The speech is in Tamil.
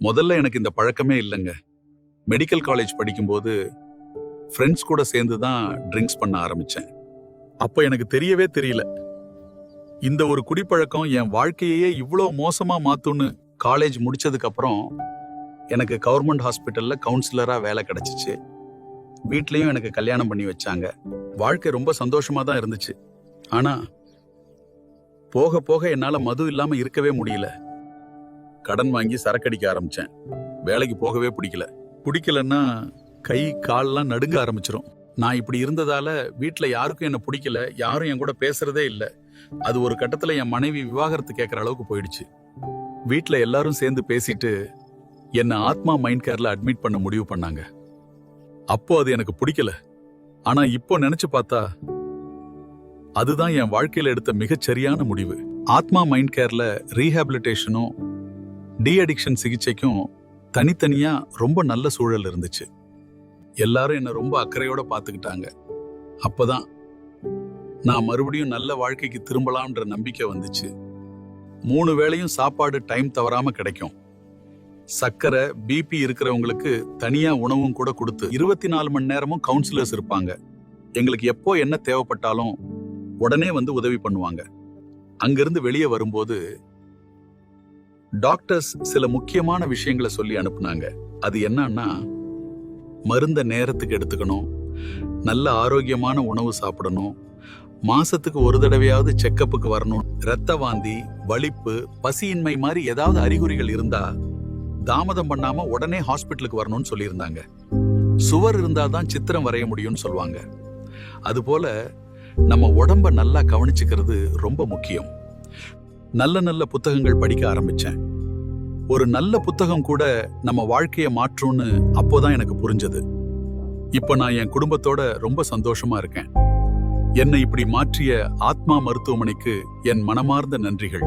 முதல்ல எனக்கு இந்த பழக்கமே இல்லைங்க. மெடிக்கல் காலேஜ் படிக்கும்போது ஃப்ரெண்ட்ஸ் கூட சேர்ந்து தான் ட்ரிங்க்ஸ் பண்ண ஆரம்பிச்சேன். அப்போ எனக்கு தெரியவே தெரியல இந்த ஒரு குடிப்பழக்கம் என் வாழ்க்கையே இவ்வளோ மோசமா மாத்தும்னு. காலேஜ் முடிச்சதுக்கு அப்புறம் எனக்கு கவர்மெண்ட் ஹாஸ்பிட்டல்ல கவுன்சிலரா வேலை கிடைச்சிச்சு. வீட்லயும் எனக்கு கல்யாணம் பண்ணி வச்சாங்க. வாழ்க்கை ரொம்ப சந்தோஷமா தான் இருந்துச்சு. ஆனா போக போக என்னால மது இல்லாம இருக்கவே முடியல. கடன் வாங்கி சரக்கடிக்க ஆரம்பிச்சேன். வேலைக்கு போகவே பிடிக்கலன்னா கை கால்லாம் நடுங்க ஆரம்பிச்சிரும். நான் இப்படி இருந்ததால வீட்ல யாருக்கும் என்ன பிடிக்கல, யாரும் என் கூட பேசுறதே இல்ல. அது ஒரு கட்டத்துல என் மனைவி விவாகரத்து கேட்கற அளவுக்கு போயிடுச்சு. வீட்ல எல்லாரும் சேர்ந்து பேசிட்டு என்ன ஆத்மா மைண்ட் கேர்ல அட்மிட் பண்ண முடிவு பண்ணாங்க. அப்போ அது எனக்கு பிடிக்கல. ஆனா இப்போ நினைச்சு பார்த்தா அதுதான் என் வாழ்க்கையில எடுத்த மிகச்சரியான முடிவு. ஆத்மா மைண்ட் கேர்ல ரீஹாபிலிட்டேஷனும் டி அடிக்ஷன் சிகிச்சைக்கும் தனித்தனியா ரொம்ப நல்ல சூழல் இருந்துச்சு. எல்லாரும் என்ன ரொம்ப அக்கறையோட பாத்துக்கிட்டாங்க. அப்பதான் நான் மறுபடியும் நல்ல வாழ்க்கைக்கு திரும்பலாம்ன்ற நம்பிக்கை வந்துச்சு. 3 வேளையும் சாப்பாடு டைம் தவறாம கிடைக்கும். சக்கரை பிபி இருக்கிறவங்களுக்கு தனியா உணவும் கூட கொடுத்து 24 மணி நேரமும் கவுன்சிலர்ஸ் இருப்பாங்க. எங்களுக்கு எப்போ என்ன தேவைப்பட்டாலும் உடனே வந்து உதவி பண்ணுவாங்க. அங்கிருந்து வெளியே வரும்போது டாக்டர்ஸ் சில முக்கியமான விஷயங்களை சொல்லி அனுப்புனாங்க. அது என்னன்னா, மருந்த நேரத்துக்கு எடுத்துக்கணும், நல்ல ஆரோக்கியமான உணவு சாப்பிடணும், மாசத்துக்கு ஒரு தடவையாவது செக்கப்புக்கு வரணும், இரத்த வாந்தி, வலிப்பு, பசியின்மை மாதிரி ஏதாவது அறிகுறிகள் இருந்தா தாமதம் பண்ணாம உடனே ஹாஸ்பிட்டலுக்கு வரணும்னு சொல்லியிருந்தாங்க. சுவர் இருந்தாதான் சித்திரம் வரைய முடியும்னு சொல்லுவாங்க. அதுபோல நம்ம உடம்ப நல்லா கவனிச்சுக்கிறது ரொம்ப முக்கியம். நல்ல நல்ல புத்தகங்கள் படிக்க ஆரம்பிச்சேன். ஒரு நல்ல புத்தகம் கூட நம்ம வாழ்க்கையை மாற்றும்னு அப்போதான் எனக்கு புரிஞ்சது. இப்ப நான் என் குடும்பத்தோட ரொம்ப சந்தோஷமா இருக்கேன். என்னை இப்படி மாற்றிய ஆத்மா மருத்துவமனைக்கு என் மனமார்ந்த நன்றிகள்.